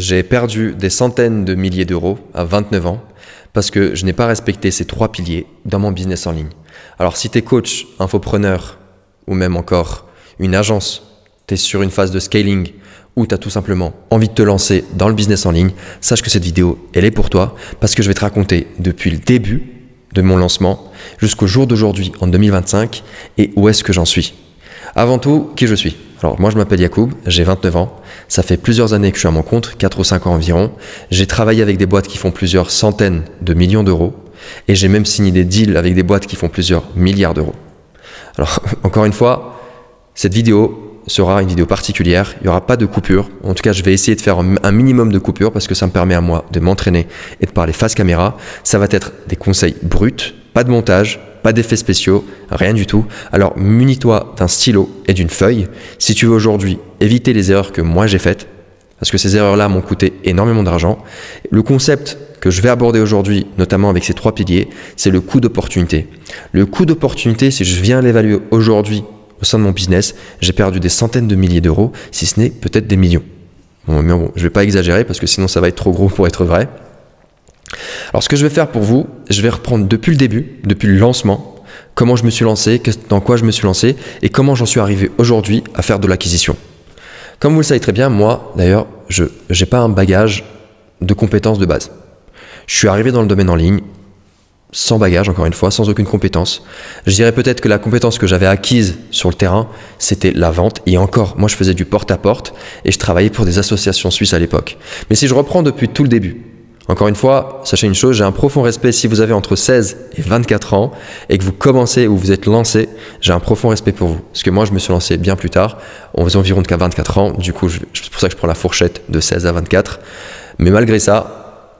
J'ai perdu des centaines de milliers d'euros à 29 ans parce que je n'ai pas respecté ces 3 piliers dans mon business en ligne. Alors si tu es coach, infopreneur ou même encore une agence, tu es sur une phase de scaling ou tu as tout simplement envie de te lancer dans le business en ligne, sache que cette vidéo, elle est pour toi parce que je vais te raconter depuis le début de mon lancement jusqu'au jour d'aujourd'hui en 2025 et où est-ce que j'en suis. Avant tout, qui je suis? Alors moi je m'appelle Yacoub, j'ai 29 ans, ça fait plusieurs années que je suis à mon compte, 4 ou 5 ans environ. J'ai travaillé avec des boîtes qui font plusieurs centaines de millions d'euros et j'ai même signé des deals avec des boîtes qui font plusieurs milliards d'euros. Alors encore une fois, cette vidéo sera une vidéo particulière, il n'y aura pas de coupure. En tout cas, je vais essayer de faire un minimum de coupure parce que ça me permet à moi de m'entraîner et de parler face caméra. Ça va être des conseils bruts, pas de montage, pas d'effets spéciaux, rien du tout. Alors munis-toi d'un stylo et d'une feuille si tu veux aujourd'hui éviter les erreurs que moi j'ai faites, parce que ces erreurs-là m'ont coûté énormément d'argent. Le concept que je vais aborder aujourd'hui, notamment avec ces 3 piliers, c'est le coût d'opportunité. Le coût d'opportunité, si je viens l'évaluer aujourd'hui au sein de mon business, j'ai perdu des centaines de milliers d'euros, si ce n'est peut-être des millions. Bon, mais bon, je ne vais pas exagérer parce que sinon ça va être trop gros pour être vrai. Alors ce que je vais faire pour vous, je vais reprendre depuis le début, depuis le lancement, comment je me suis lancé, dans quoi je me suis lancé et comment j'en suis arrivé aujourd'hui à faire de l'acquisition. Comme vous le savez très bien, moi d'ailleurs, je n'ai pas un bagage de compétences de base. Je suis arrivé dans le domaine en ligne sans bagage, encore une fois, sans aucune compétence. Je dirais peut-être que la compétence que j'avais acquise sur le terrain, c'était la vente. Et encore, moi je faisais du porte-à-porte et je travaillais pour des associations suisses à l'époque. Mais si je reprends depuis tout le début, encore une fois, sachez une chose, j'ai un profond respect si vous avez entre 16 et 24 ans et que vous commencez ou vous êtes lancé, j'ai un profond respect pour vous. Parce que moi, je me suis lancé bien plus tard, on faisait environ qu'à 24 ans, du coup, c'est pour ça que je prends la fourchette de 16 à 24. Mais malgré ça,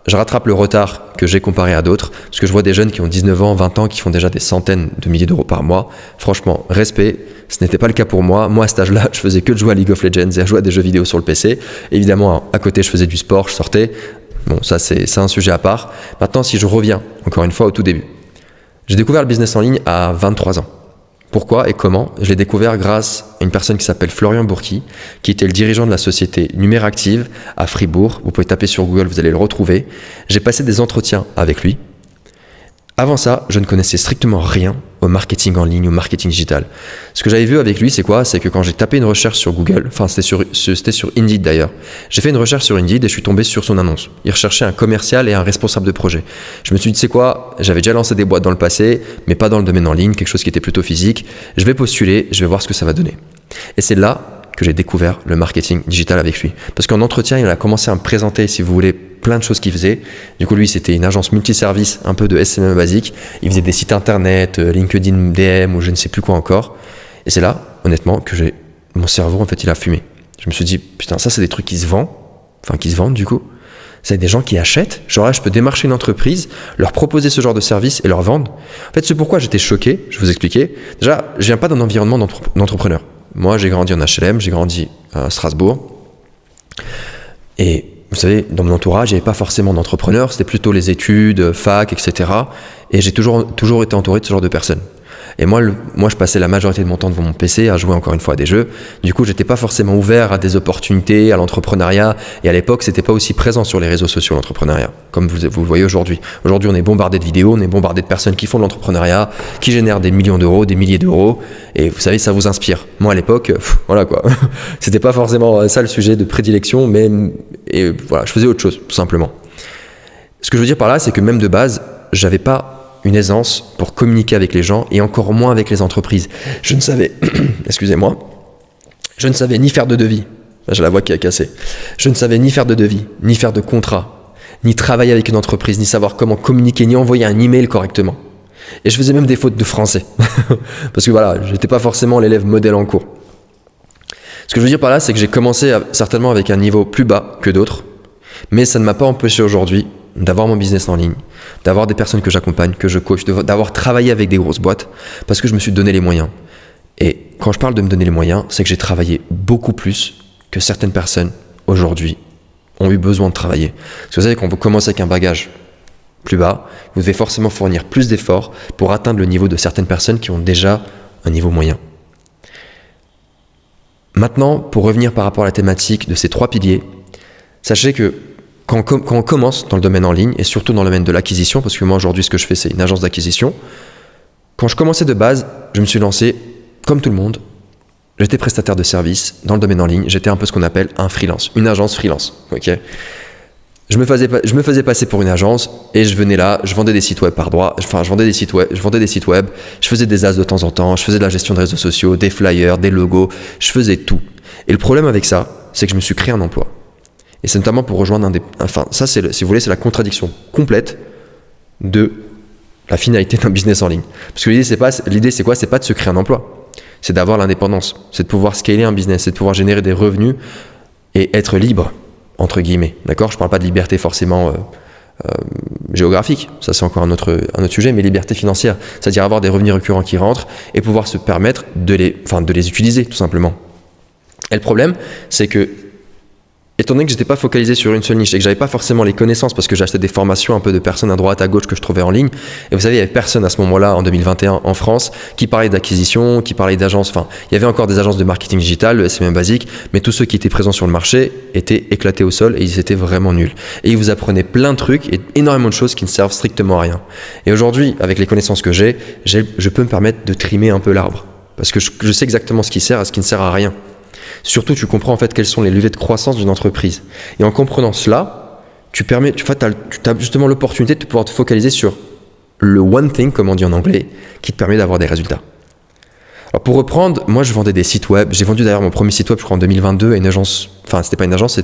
je rattrape le retard que j'ai comparé à d'autres, parce que je vois des jeunes qui ont 19 ans, 20 ans, qui font déjà des centaines de milliers d'euros par mois. Franchement, respect, ce n'était pas le cas pour moi. Moi, à cet âge-là, je faisais que de jouer à League of Legends et à jouer à des jeux vidéo sur le PC. Évidemment, à côté, je faisais du sport, je sortais. Bon, ça c'est un sujet à part. Maintenant, si je reviens, encore une fois, au tout début. J'ai découvert le business en ligne à 23 ans. Pourquoi et comment? Je l'ai découvert grâce à une personne qui s'appelle Florian Bourki, qui était le dirigeant de la société Numeractive à Fribourg. Vous pouvez taper sur Google, vous allez le retrouver. J'ai passé des entretiens avec lui. Avant ça, je ne connaissais strictement rien au marketing en ligne, au marketing digital. Ce que j'avais vu avec lui, c'est quoi? C'est que quand j'ai tapé une recherche sur Google, enfin c'était sur Indeed d'ailleurs, j'ai fait une recherche sur Indeed et je suis tombé sur son annonce. Il recherchait un commercial et un responsable de projet. Je me suis dit, c'est quoi? J'avais déjà lancé des boîtes dans le passé, mais pas dans le domaine en ligne, quelque chose qui était plutôt physique. Je vais postuler, je vais voir ce que ça va donner. Et c'est là que j'ai découvert le marketing digital avec lui. Parce qu'en entretien, il a commencé à me présenter, si vous voulez, plein de choses qu'il faisait. Du coup, lui, c'était une agence multiservice, un peu de SMM basique. Il faisait des sites internet, LinkedIn DM ou je ne sais plus quoi encore. Et c'est là, honnêtement, que mon cerveau, en fait, il a fumé. Je me suis dit, putain, ça, c'est des trucs qui se vendent. Enfin, qui se vendent, du coup. C'est des gens qui achètent. Genre là, je peux démarcher une entreprise, leur proposer ce genre de service et leur vendre. En fait, c'est pourquoi j'étais choqué. Je vais vous expliquer. Déjà, je viens pas d'un environnement d'entrepreneur. Moi, j'ai grandi en HLM, j'ai grandi à Strasbourg. Et vous savez, dans mon entourage, il n'y avait pas forcément d'entrepreneurs, c'était plutôt les études, fac, etc. Et j'ai toujours été entouré de ce genre de personnes. Et moi, je passais la majorité de mon temps devant mon PC à jouer encore une fois à des jeux. Du coup, j'étais pas forcément ouvert à des opportunités, à l'entrepreneuriat. Et à l'époque, c'était pas aussi présent sur les réseaux sociaux, l'entrepreneuriat, comme vous le voyez aujourd'hui. Aujourd'hui, on est bombardé de vidéos, on est bombardé de personnes qui font de l'entrepreneuriat, qui génèrent des millions d'euros, des milliers d'euros. Et vous savez, ça vous inspire. Moi, à l'époque, voilà quoi. C'était pas forcément ça le sujet de prédilection, mais voilà, je faisais autre chose, tout simplement. Ce que je veux dire par là, c'est que même de base, j'avais pas une aisance pour communiquer avec les gens et encore moins avec les entreprises. Je ne savais, excusez-moi, je ne savais ni faire de devis. J'ai la voix qui a cassé. Je ne savais ni faire de devis, ni faire de contrat, ni travailler avec une entreprise, ni savoir comment communiquer, ni envoyer un email correctement. Et je faisais même des fautes de français. Parce que voilà, j'étais pas forcément l'élève modèle en cours. Ce que je veux dire par là, c'est que j'ai commencé certainement avec un niveau plus bas que d'autres, mais ça ne m'a pas empêché aujourd'hui d'avoir mon business en ligne, d'avoir des personnes que j'accompagne, que je coach, d'avoir travaillé avec des grosses boîtes, parce que je me suis donné les moyens. Et quand je parle de me donner les moyens, c'est que j'ai travaillé beaucoup plus que certaines personnes aujourd'hui ont eu besoin de travailler. Parce que vous savez, quand vous commencez avec un bagage plus bas, vous devez forcément fournir plus d'efforts pour atteindre le niveau de certaines personnes qui ont déjà un niveau moyen. Maintenant, pour revenir par rapport à la thématique de ces 3 piliers, Sachez que quand on commence dans le domaine en ligne, et surtout dans le domaine de l'acquisition, parce que moi aujourd'hui ce que je fais c'est une agence d'acquisition, quand je commençais de base, je me suis lancé comme tout le monde. J'étais prestataire de services dans le domaine en ligne, j'étais un peu ce qu'on appelle un freelance, une agence freelance. Okay, je me faisais passer pour une agence et je venais là, je vendais des sites web par droit, enfin je vendais des sites web, je faisais des ads de temps en temps, je faisais de la gestion de réseaux sociaux, des flyers, des logos, je faisais tout. Et le problème avec ça, c'est que je me suis créé un emploi. Et c'est notamment pour rejoindre ça c'est, si vous voulez, c'est la contradiction complète de la finalité d'un business en ligne. Parce que l'idée c'est quoi? C'est pas de se créer un emploi. C'est d'avoir l'indépendance. C'est de pouvoir scaler un business. C'est de pouvoir générer des revenus et être libre, entre guillemets. D'accord? Je parle pas de liberté forcément géographique. Ça c'est encore un autre sujet, mais liberté financière. C'est-à-dire avoir des revenus récurrents qui rentrent et pouvoir se permettre de les utiliser, tout simplement. Et le problème, c'est que étant donné que j'étais pas focalisé sur une seule niche et que j'avais pas forcément les connaissances parce que j'achetais des formations un peu de personnes à droite à gauche que je trouvais en ligne, et vous savez, il y avait personne à ce moment-là en 2021 en France qui parlait d'acquisition, qui parlait d'agences, enfin il y avait encore des agences de marketing digital, le SMM basique, mais tous ceux qui étaient présents sur le marché étaient éclatés au sol et ils étaient vraiment nuls. Et ils vous apprenaient plein de trucs et énormément de choses qui ne servent strictement à rien. Et aujourd'hui, avec les connaissances que j'ai, je peux me permettre de trimer un peu l'arbre parce que je sais exactement ce qui sert et ce qui ne sert à rien. Surtout, tu comprends en fait quels sont les leviers de croissance d'une entreprise. Et en comprenant cela, tu as justement l'opportunité de pouvoir te focaliser sur le one thing, comme on dit en anglais, qui te permet d'avoir des résultats. Alors pour reprendre, moi je vendais des sites web. J'ai vendu d'ailleurs mon premier site web, je crois en 2022, à une agence. Enfin, c'était pas une agence,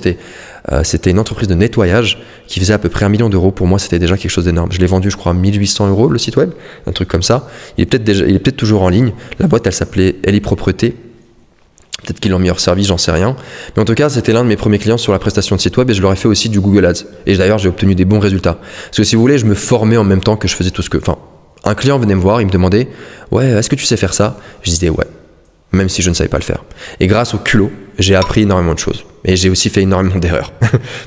c'était une entreprise de nettoyage qui faisait à peu près 1 million d'euros. Pour moi, c'était déjà quelque chose d'énorme. Je l'ai vendu, je crois, à 1800 € le site web, un truc comme ça. Il est peut-être toujours en ligne. La boîte, elle s'appelait Eli Propreté. Peut-être qu'ils l'ont mis hors service, j'en sais rien. Mais en tout cas, c'était l'un de mes premiers clients sur la prestation de site web et je leur ai fait aussi du Google Ads. Et d'ailleurs, j'ai obtenu des bons résultats. Parce que si vous voulez, je me formais en même temps que je faisais tout ce que... Enfin, un client venait me voir, il me demandait « Ouais, est-ce que tu sais faire ça ?» Je disais « Ouais », même si je ne savais pas le faire. Et grâce au culot, j'ai appris énormément de choses. Et j'ai aussi fait énormément d'erreurs.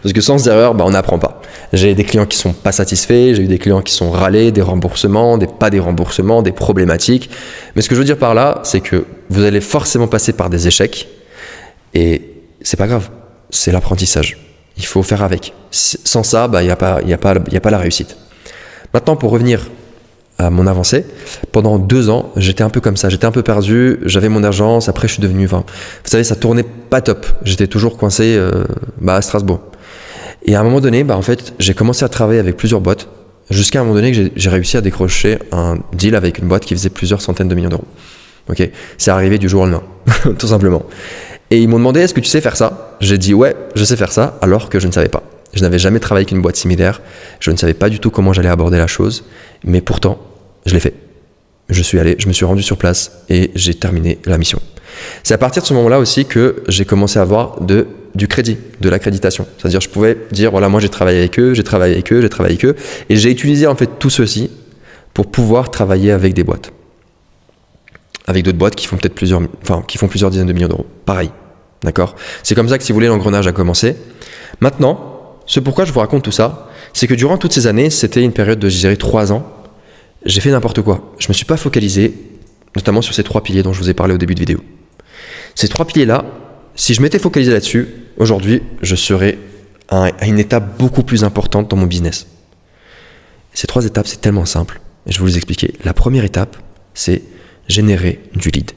Parce que sans erreurs, on n'apprend pas. J'ai des clients qui sont pas satisfaits, j'ai eu des clients qui sont râlés, des remboursements, pas des remboursements, des problématiques. Mais ce que je veux dire par là, c'est que vous allez forcément passer par des échecs. Et c'est pas grave, c'est l'apprentissage. Il faut faire avec. Sans ça, il n'y a pas la réussite. Maintenant, pour revenir à mon avancée, pendant 2 ans, j'étais un peu comme ça, j'étais un peu perdu, j'avais mon agence, après je suis devenu, vous savez, ça tournait pas top, j'étais toujours coincé à Strasbourg. Et à un moment donné, en fait, j'ai commencé à travailler avec plusieurs boîtes, jusqu'à un moment donné que j'ai réussi à décrocher un deal avec une boîte qui faisait plusieurs centaines de millions d'euros. Ok, c'est arrivé du jour au lendemain, tout simplement. Et ils m'ont demandé, est-ce que tu sais faire ça? J'ai dit, ouais, je sais faire ça, alors que je ne savais pas. Je n'avais jamais travaillé avec une boîte similaire, je ne savais pas du tout comment j'allais aborder la chose, mais pourtant, je l'ai fait. Je me suis rendu sur place et j'ai terminé la mission. C'est à partir de ce moment-là aussi que j'ai commencé à avoir du crédit, de l'accréditation. C'est-à-dire, je pouvais dire, voilà, moi j'ai travaillé avec eux, et j'ai utilisé en fait tout ceci pour pouvoir travailler avec des boîtes. Avec d'autres boîtes qui font peut-être plusieurs dizaines de millions d'euros. Pareil. D'accord? C'est comme ça que, si vous voulez, l'engrenage a commencé. Maintenant, ce pourquoi je vous raconte tout ça, c'est que durant toutes ces années, c'était une période de, je dirais, 3 ans, j'ai fait n'importe quoi. Je ne me suis pas focalisé, notamment sur ces 3 piliers dont je vous ai parlé au début de vidéo. Ces 3 piliers-là, si je m'étais focalisé là-dessus, aujourd'hui, je serais à une étape beaucoup plus importante dans mon business. Ces 3 étapes, c'est tellement simple. Et je vais vous les expliquer. La première étape, c'est générer du lead.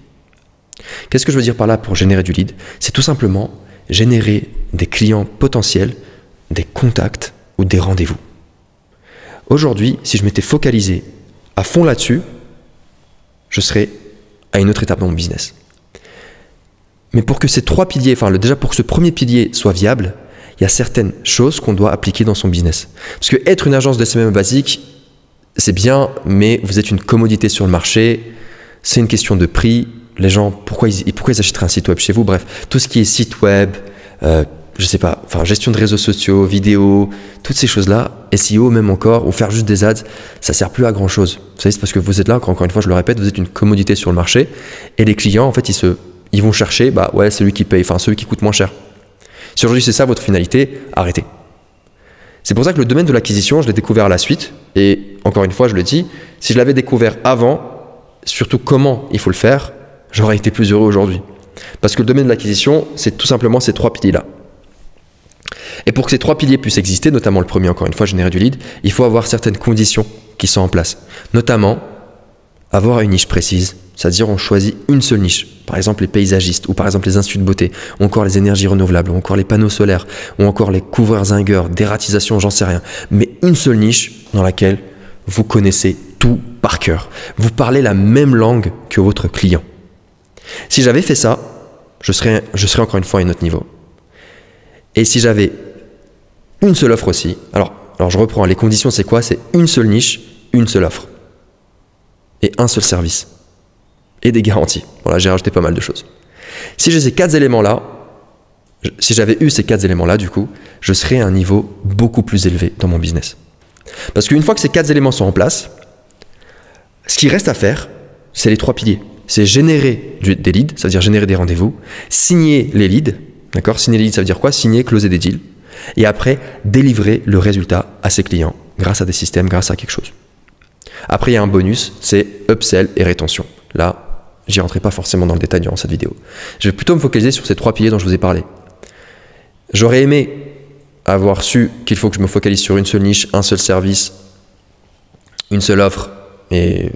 Qu'est-ce que je veux dire par là pour générer du lead? C'est tout simplement générer des clients potentiels, des contacts ou des rendez-vous. Aujourd'hui, si je m'étais focalisé à fond là-dessus, je serais à une autre étape dans mon business. Mais pour que ces 3 piliers, déjà pour que ce premier pilier soit viable, il y a certaines choses qu'on doit appliquer dans son business. Parce que être une agence de SMM basique, c'est bien, mais vous êtes une commodité sur le marché, c'est une question de prix. Les gens, pourquoi ils achèteraient un site web chez vous? Bref, tout ce qui est site web, je sais pas, gestion de réseaux sociaux, vidéos, toutes ces choses-là, SEO même encore, ou faire juste des ads, ça sert plus à grand chose. Vous savez, c'est parce que vous êtes là, encore une fois, je le répète, vous êtes une commodité sur le marché, et les clients, en fait, ils vont chercher, celui qui paye, celui qui coûte moins cher. Si aujourd'hui c'est ça votre finalité, arrêtez. C'est pour ça que le domaine de l'acquisition, je l'ai découvert à la suite, et encore une fois, je le dis, si je l'avais découvert avant, surtout comment il faut le faire, j'aurais été plus heureux aujourd'hui. Parce que le domaine de l'acquisition, c'est tout simplement ces 3 piliers-là. Et pour que ces trois piliers puissent exister, notamment le premier, encore une fois, générer du lead, il faut avoir certaines conditions qui sont en place. Notamment, avoir une niche précise, c'est-à-dire on choisit une seule niche. Par exemple, les paysagistes, ou par exemple les instituts de beauté, ou encore les énergies renouvelables, ou encore les panneaux solaires, ou encore les couvreurs-zingueurs, dératisation, j'en sais rien. Mais une seule niche dans laquelle vous connaissez tout par cœur. Vous parlez la même langue que votre client. Si j'avais fait ça, je serais encore une fois à un autre niveau. Et si j'avais une seule offre aussi, alors je reprends, les conditions c'est quoi? C'est une seule niche, une seule offre. Et un seul service. Et des garanties. Voilà, j'ai rajouté pas mal de choses. Si j'ai ces quatre éléments-là, si j'avais eu ces quatre éléments-là, du coup, je serais à un niveau beaucoup plus élevé dans mon business. Parce qu'une fois que ces quatre éléments sont en place, ce qui reste à faire, c'est les trois piliers. C'est générer des leads, ça veut dire générer des rendez-vous, signer les leads, d'accord? Signer les leads, ça veut dire quoi? Signer, closer des deals. Et après, délivrer le résultat à ses clients grâce à des systèmes, grâce à quelque chose. Après, il y a un bonus, c'est upsell et rétention. Là, j'y rentrerai pas forcément dans le détail durant cette vidéo. Je vais plutôt me focaliser sur ces trois piliers dont je vous ai parlé. J'aurais aimé avoir su qu'il faut que je me focalise sur une seule niche, un seul service, une seule offre, et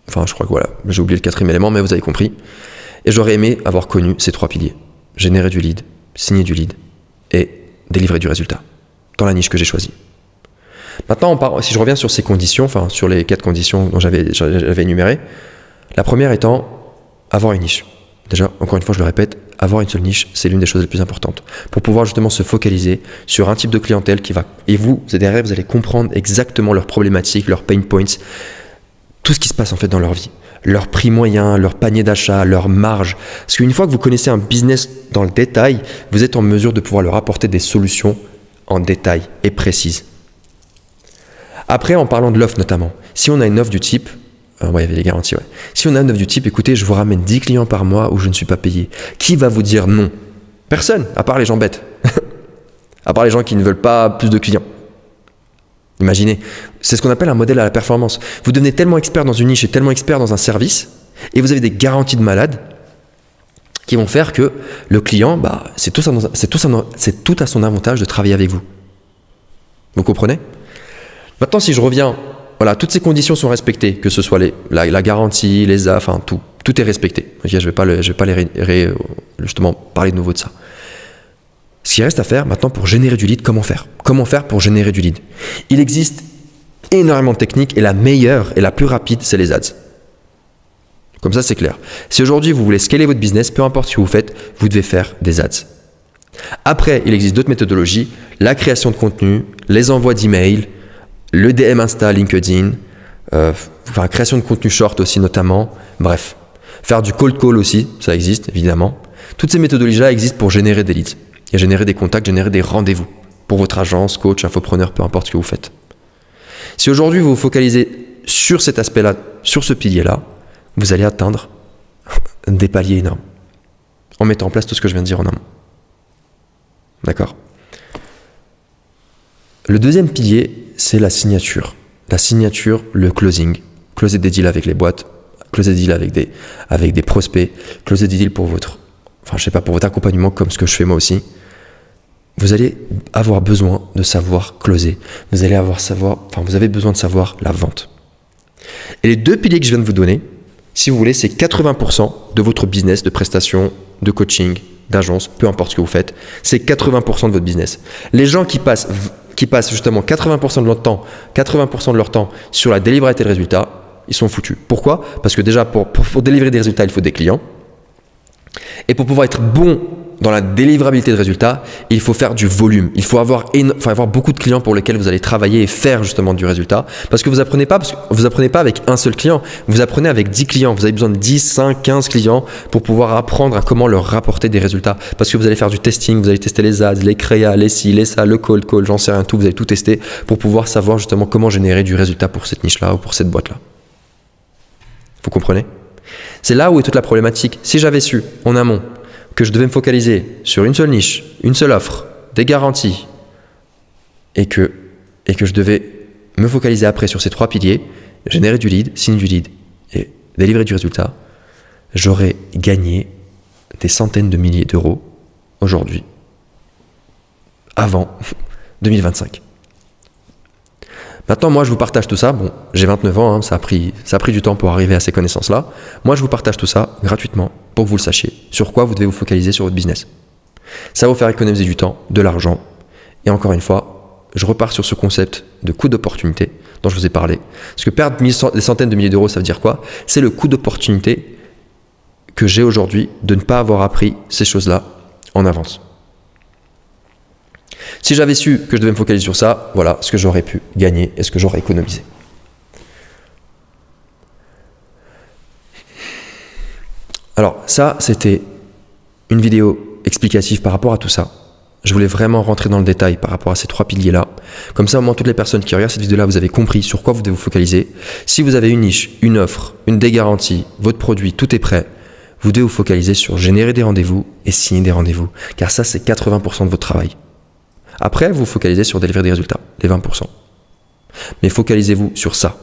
enfin, je crois que voilà, j'ai oublié le quatrième élément, mais vous avez compris. Et j'aurais aimé avoir connu ces trois piliers. Générer du lead, signer du lead et délivrer du résultat dans la niche que j'ai choisie. Maintenant, si je reviens sur ces conditions, enfin sur les quatre conditions dont j'avais énumérées, la première étant avoir une niche. Déjà, encore une fois, je le répète, avoir une seule niche, c'est l'une des choses les plus importantes. Pour pouvoir justement se focaliser sur un type de clientèle qui va... Et vous, derrière, vous allez comprendre exactement leurs problématiques, leurs pain points, tout ce qui se passe en fait dans leur vie. Leur prix moyen, leur panier d'achat, leur marge. Parce qu'une fois que vous connaissez un business dans le détail, vous êtes en mesure de pouvoir leur apporter des solutions en détail et précises. Après, en parlant de l'offre notamment, si on a une offre du type, il y avait les garanties, ouais. Si on a une offre du type, écoutez, je vous ramène 10 clients par mois où je ne suis pas payé. Qui va vous dire non? Personne, à part les gens bêtes. À part les gens qui ne veulent pas plus de clients. Imaginez, c'est ce qu'on appelle un modèle à la performance. Vous devenez tellement expert dans une niche et tellement expert dans un service, et vous avez des garanties de malade qui vont faire que le client, c'est tout à son avantage de travailler avec vous. Vous comprenez? Maintenant, si je reviens, voilà, toutes ces conditions sont respectées, que ce soit la garantie, les offres, enfin tout est respecté. Okay, je vais pas justement parler de nouveau de ça. Ce qui reste à faire maintenant pour générer du lead, comment faire? Comment faire pour générer du lead? Il existe énormément de techniques et la meilleure et la plus rapide, c'est les ads. Comme ça, c'est clair. Si aujourd'hui vous voulez scaler votre business, peu importe ce que vous faites, vous devez faire des ads. Après, il existe d'autres méthodologies, la création de contenu, les envois d'emails, le DM Insta, LinkedIn, création de contenu short aussi notamment, bref. Faire du cold call aussi, ça existe évidemment. Toutes ces méthodologies-là existent pour générer des leads et générer des contacts, générer des rendez-vous pour votre agence, coach, infopreneur, peu importe ce que vous faites. Si aujourd'hui vous vous focalisez sur cet aspect-là, sur ce pilier-là, vous allez atteindre des paliers énormes en mettant en place tout ce que je viens de dire en amont. D'accord? Le deuxième pilier, c'est la signature. La signature, le closing. Closer des deals avec les boîtes, closer des deals avec des prospects, closer des deals pour votre accompagnement comme ce que je fais moi aussi. Vous allez avoir besoin de savoir closer. Vous avez besoin de savoir la vente. Et les deux piliers que je viens de vous donner, si vous voulez, c'est 80% de votre business, de prestations, de coaching, d'agence, peu importe ce que vous faites, c'est 80% de votre business. Les gens qui passent justement 80% de leur temps sur la délivrabilité de résultats, ils sont foutus. Pourquoi? Parce que déjà, pour délivrer des résultats, il faut des clients. Et pour pouvoir être bon dans la délivrabilité de résultats, il faut faire du volume. Il faut avoir beaucoup de clients pour lesquels vous allez travailler et faire justement du résultat. Parce que vous apprenez pas avec un seul client. Vous apprenez avec 10 clients. Vous avez besoin de 10, 5, 15 clients pour pouvoir apprendre à comment leur rapporter des résultats. Parce que vous allez faire du testing, vous allez tester les ads, les créas, les ci, les ça, le cold call, j'en sais rien, tout. Vous allez tout tester pour pouvoir savoir justement comment générer du résultat pour cette niche-là ou pour cette boîte-là. Vous comprenez? C'est là où est toute la problématique. Si j'avais su en amont que je devais me focaliser sur une seule niche, une seule offre, des garanties, et que je devais me focaliser après sur ces trois piliers, générer du lead, signer du lead et délivrer du résultat, j'aurais gagné des centaines de milliers d'euros aujourd'hui avant 2025. Maintenant, moi, je vous partage tout ça. Bon, j'ai 29 ans, hein, ça a pris du temps pour arriver à ces connaissances-là. Moi, je vous partage tout ça gratuitement pour que vous le sachiez. Sur quoi vous devez vous focaliser sur votre business. Ça va vous faire économiser du temps, de l'argent. Et encore une fois, je repars sur ce concept de coût d'opportunité dont je vous ai parlé. Parce que perdre des centaines de milliers d'euros, ça veut dire quoi? C'est le coût d'opportunité que j'ai aujourd'hui de ne pas avoir appris ces choses-là en avance. Si j'avais su que je devais me focaliser sur ça, voilà ce que j'aurais pu gagner et ce que j'aurais économisé. Alors ça, c'était une vidéo explicative par rapport à tout ça. Je voulais vraiment rentrer dans le détail par rapport à ces 3 piliers-là. Comme ça, au moins, toutes les personnes qui regardent cette vidéo-là, vous avez compris sur quoi vous devez vous focaliser. Si vous avez une niche, une offre, une dégarantie, votre produit, tout est prêt, vous devez vous focaliser sur générer des rendez-vous et signer des rendez-vous. Car ça, c'est 80% de votre travail. Après, vous focalisez sur délivrer des résultats, les 20%. Mais focalisez-vous sur ça.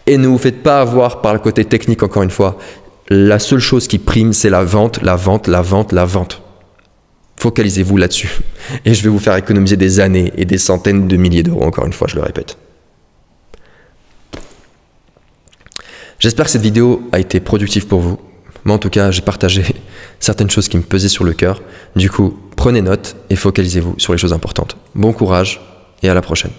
Et ne vous faites pas avoir par le côté technique, encore une fois. La seule chose qui prime, c'est la vente, la vente, la vente, la vente. Focalisez-vous là-dessus. Et je vais vous faire économiser des années et des centaines de milliers d'euros, encore une fois, je le répète. J'espère que cette vidéo a été productive pour vous. Moi, en tout cas, j'ai partagé certaines choses qui me pesaient sur le cœur. Du coup, prenez note et focalisez-vous sur les choses importantes. Bon courage et à la prochaine.